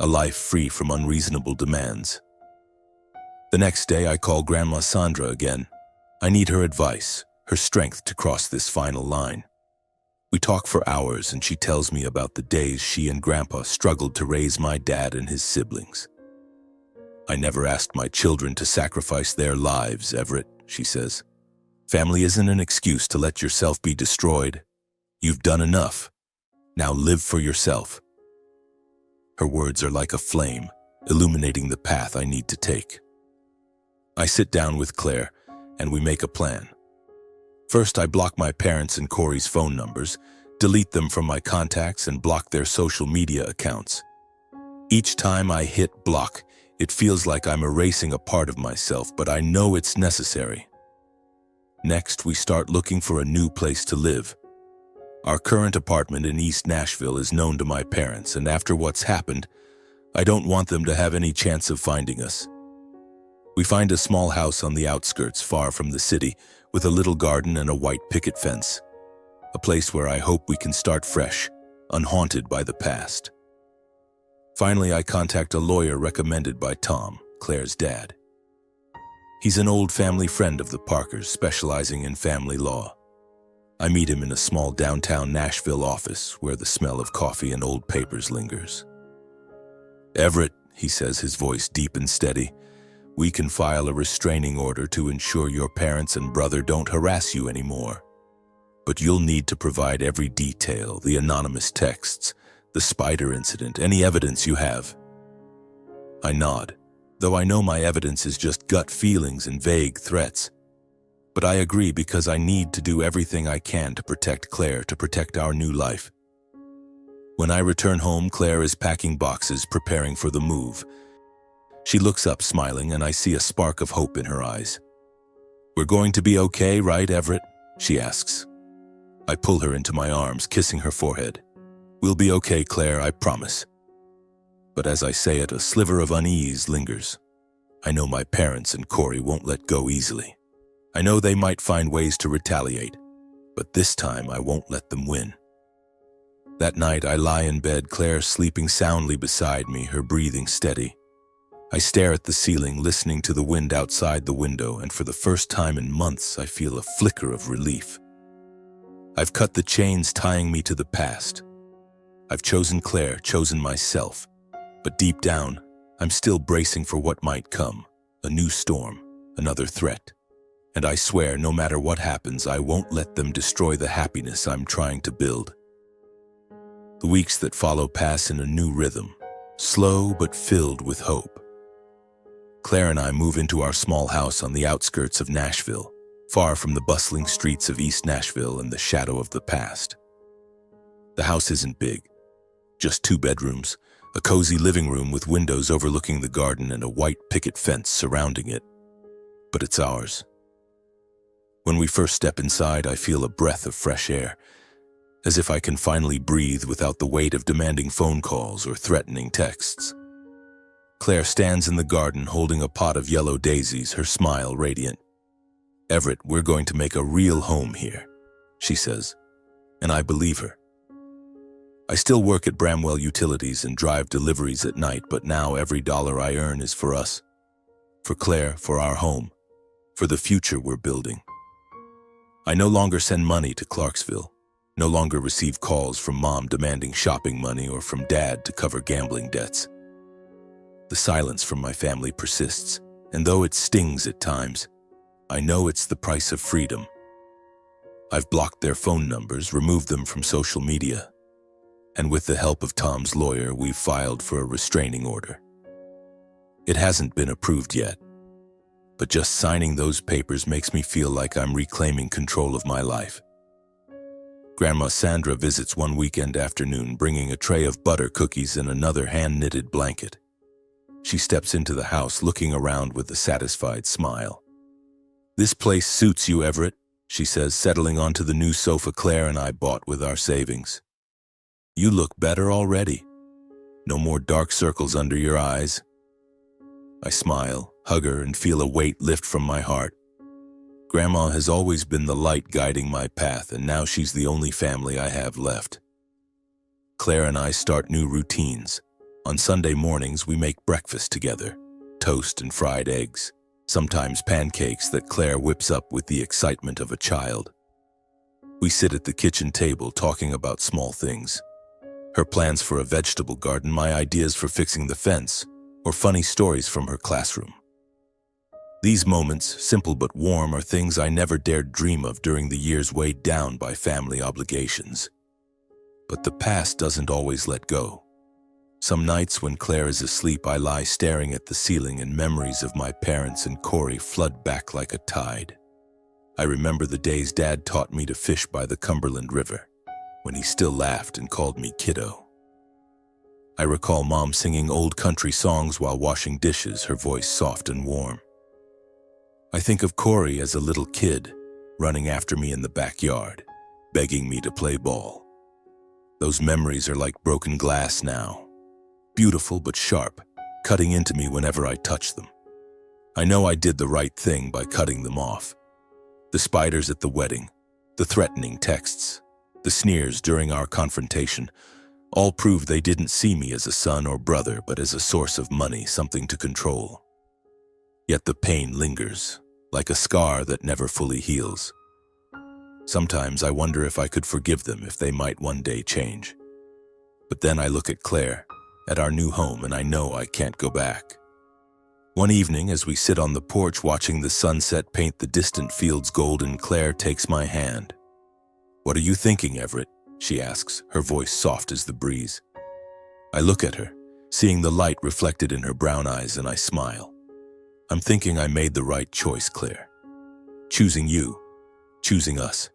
a life free from unreasonable demands. The next day I call Grandma Sandra again. I need her advice, her strength to cross this final line. We talk for hours and she tells me about the days she and Grandpa struggled to raise my dad and his siblings. "I never asked my children to sacrifice their lives, Everett," she says. "Family isn't an excuse to let yourself be destroyed. You've done enough. Now live for yourself." Her words are like a flame, illuminating the path I need to take. I sit down with Claire, and we make a plan. First, I block my parents' and Corey's phone numbers, delete them from my contacts, and block their social media accounts. Each time I hit block, it feels like I'm erasing a part of myself, but I know it's necessary. Next, we start looking for a new place to live. Our current apartment in East Nashville is known to my parents, and after what's happened, I don't want them to have any chance of finding us. We find a small house on the outskirts, far from the city, with a little garden and a white picket fence. A place where I hope we can start fresh, unhaunted by the past. Finally, I contact a lawyer recommended by Tom, Claire's dad. He's an old family friend of the Parkers, specializing in family law. I meet him in a small downtown Nashville office where the smell of coffee and old papers lingers. "Everett," he says, his voice deep and steady, "we can file a restraining order to ensure your parents and brother don't harass you anymore. But you'll need to provide every detail, the anonymous texts, the spider incident, any evidence you have." I nod, though I know my evidence is just gut feelings and vague threats. But I agree because I need to do everything I can to protect Claire, to protect our new life. When I return home, Claire is packing boxes, preparing for the move. She looks up, smiling, and I see a spark of hope in her eyes. "We're going to be okay, right, Everett?" she asks. I pull her into my arms, kissing her forehead. "We'll be okay, Claire, I promise." But as I say it, a sliver of unease lingers. I know my parents and Corey won't let go easily. I know they might find ways to retaliate, but this time I won't let them win. That night I lie in bed, Claire sleeping soundly beside me, her breathing steady. I stare at the ceiling, listening to the wind outside the window, and for the first time in months I feel a flicker of relief. I've cut the chains tying me to the past. I've chosen Claire, chosen myself, but deep down, I'm still bracing for what might come, a new storm, another threat. And I swear, no matter what happens, I won't let them destroy the happiness I'm trying to build. The weeks that follow pass in a new rhythm, slow but filled with hope. Claire and I move into our small house on the outskirts of Nashville, far from the bustling streets of East Nashville and the shadow of the past. The house isn't big, just 2 bedrooms, a cozy living room with windows overlooking the garden and a white picket fence surrounding it. But it's ours. When we first step inside, I feel a breath of fresh air, as if I can finally breathe without the weight of demanding phone calls or threatening texts. Claire stands in the garden holding a pot of yellow daisies, her smile radiant. "Everett, we're going to make a real home here," she says, and I believe her. I still work at Bramwell Utilities and drive deliveries at night, but now every dollar I earn is for us, for Claire, for our home, for the future we're building. I no longer send money to Clarksville, no longer receive calls from Mom demanding shopping money or from Dad to cover gambling debts. The silence from my family persists, and though it stings at times, I know it's the price of freedom. I've blocked their phone numbers, removed them from social media, and with the help of Tom's lawyer, we've filed for a restraining order. It hasn't been approved yet, but just signing those papers makes me feel like I'm reclaiming control of my life. Grandma Sandra visits one weekend afternoon, bringing a tray of butter cookies and another hand-knitted blanket. She steps into the house, looking around with a satisfied smile. "This place suits you, Everett," she says, settling onto the new sofa Claire and I bought with our savings. "You look better already. No more dark circles under your eyes." I smile, hug her, and feel a weight lift from my heart. Grandma has always been the light guiding my path, and now she's the only family I have left. Claire and I start new routines. On Sunday mornings, we make breakfast together, toast and fried eggs, sometimes pancakes that Claire whips up with the excitement of a child. We sit at the kitchen table talking about small things. Her plans for a vegetable garden, my ideas for fixing the fence, or funny stories from her classroom. These moments, simple but warm, are things I never dared dream of during the years weighed down by family obligations. But the past doesn't always let go. Some nights when Claire is asleep, I lie staring at the ceiling and memories of my parents and Corey flood back like a tide. I remember the days Dad taught me to fish by the Cumberland River, when he still laughed and called me kiddo. I recall Mom singing old country songs while washing dishes, her voice soft and warm. I think of Corey as a little kid, running after me in the backyard, begging me to play ball. Those memories are like broken glass now, beautiful but sharp, cutting into me whenever I touch them. I know I did the right thing by cutting them off. The spiders at the wedding, the threatening texts, the sneers during our confrontation, all proved they didn't see me as a son or brother, but as a source of money, something to control. Yet the pain lingers, like a scar that never fully heals. Sometimes I wonder if I could forgive them, if they might one day change. But then I look at Claire, at our new home, and I know I can't go back. One evening, as we sit on the porch watching the sunset paint the distant fields golden, Claire takes my hand. "What are you thinking, Everett?" she asks, her voice soft as the breeze. I look at her, seeing the light reflected in her brown eyes, and I smile. I'm thinking I made the right choice, Claire. Choosing you, choosing us.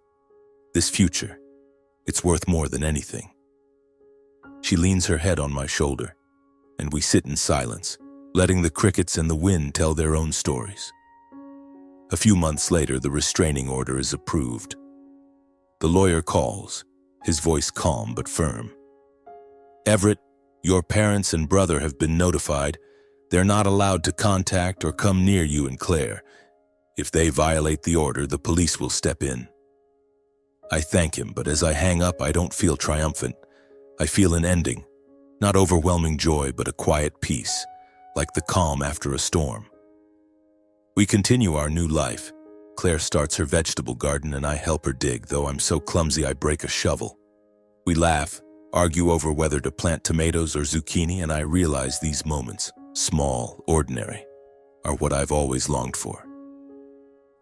This future, it's worth more than anything. She leans her head on my shoulder, and we sit in silence, letting the crickets and the wind tell their own stories. A few months later, the restraining order is approved. The lawyer calls, his voice calm but firm. Everett, your parents and brother have been notified. They're not allowed to contact or come near you and Claire. If they violate the order, the police will step in. I thank him, but as I hang up, I don't feel triumphant. I feel an ending, not overwhelming joy, but a quiet peace, like the calm after a storm. We continue our new life. Claire starts her vegetable garden and I help her dig, though I'm so clumsy I break a shovel. We laugh, argue over whether to plant tomatoes or zucchini, and I realize these moments, small, ordinary, are what I've always longed for.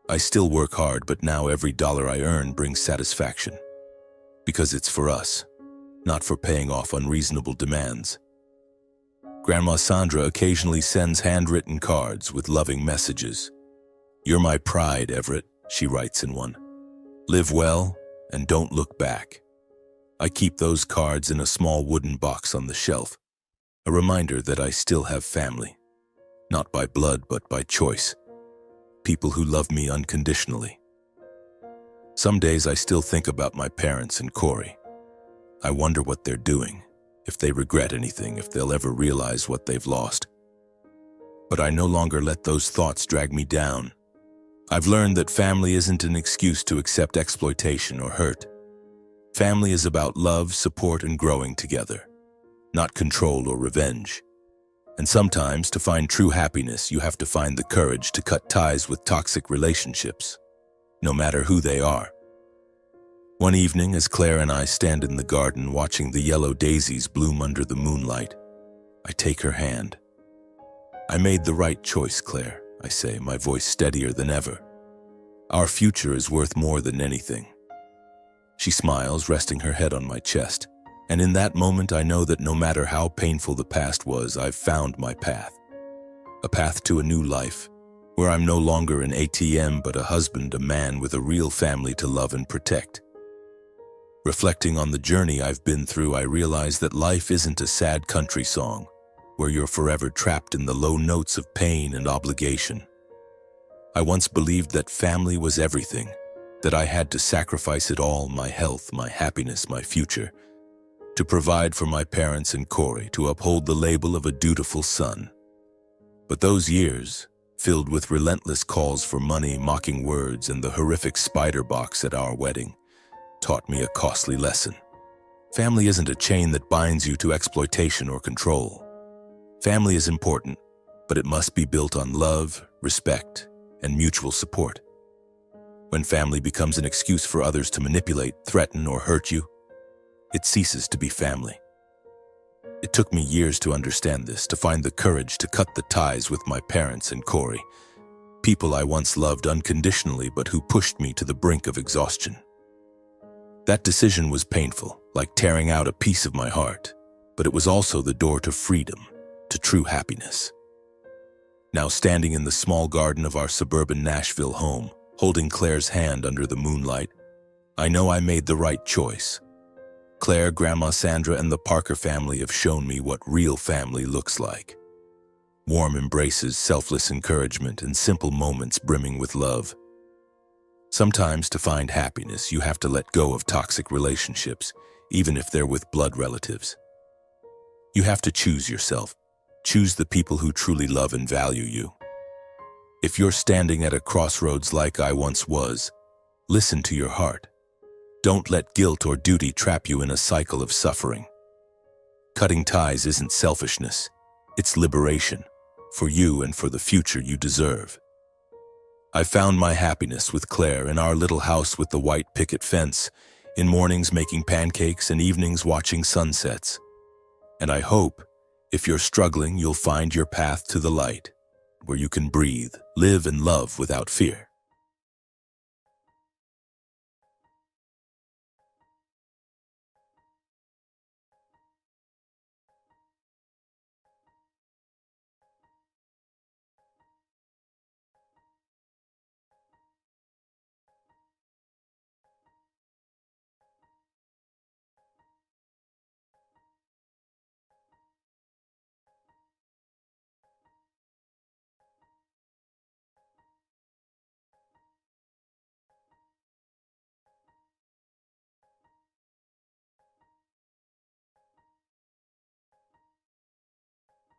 I still work hard, but now every dollar I earn brings satisfaction. Because it's for us, not for paying off unreasonable demands. Grandma Sandra occasionally sends handwritten cards with loving messages. You're my pride, Everett, she writes in one. Live well and don't look back. I keep those cards in a small wooden box on the shelf, a reminder that I still have family, not by blood but by choice. People who love me unconditionally. Some days I still think about my parents and Corey. I wonder what they're doing, if they regret anything, if they'll ever realize what they've lost. But I no longer let those thoughts drag me down. I've learned that family isn't an excuse to accept exploitation or hurt. Family is about love, support, and growing together, not control or revenge. And sometimes, to find true happiness, you have to find the courage to cut ties with toxic relationships, no matter who they are. One evening, as Claire and I stand in the garden watching the yellow daisies bloom under the moonlight, I take her hand. I made the right choice, Claire, I say, my voice steadier than ever. Our future is worth more than anything. She smiles, resting her head on my chest, and in that moment I know that no matter how painful the past was, I've found my path. A path to a new life, where I'm no longer an ATM but a husband, a man with a real family to love and protect. Reflecting on the journey I've been through, I realize that life isn't a sad country song, where you're forever trapped in the low notes of pain and obligation. I once believed that family was everything, that I had to sacrifice it all, my health, my happiness, my future, to provide for my parents and Corey, to uphold the label of a dutiful son. But those years, filled with relentless calls for money, mocking words, and the horrific spider box at our wedding, taught me a costly lesson. Family isn't a chain that binds you to exploitation or control. Family is important, but it must be built on love, respect, and mutual support. When family becomes an excuse for others to manipulate, threaten, or hurt you, it ceases to be family. It took me years to understand this, to find the courage to cut the ties with my parents and Corey, people I once loved unconditionally but who pushed me to the brink of exhaustion. That decision was painful, like tearing out a piece of my heart, but it was also the door to freedom, to true happiness. Now standing in the small garden of our suburban Nashville home, holding Claire's hand under the moonlight, I know I made the right choice. Claire, Grandma Sandra, and the Parker family have shown me what real family looks like. Warm embraces, selfless encouragement, and simple moments brimming with love. Sometimes to find happiness, you have to let go of toxic relationships, even if they're with blood relatives. You have to choose yourself. Choose the people who truly love and value you. If you're standing at a crossroads like I once was, listen to your heart. Don't let guilt or duty trap you in a cycle of suffering. Cutting ties isn't selfishness, it's liberation, for you and for the future you deserve. I found my happiness with Claire in our little house with the white picket fence, in mornings making pancakes and evenings watching sunsets. And I hope, if you're struggling, you'll find your path to the light, where you can breathe, live, and love without fear.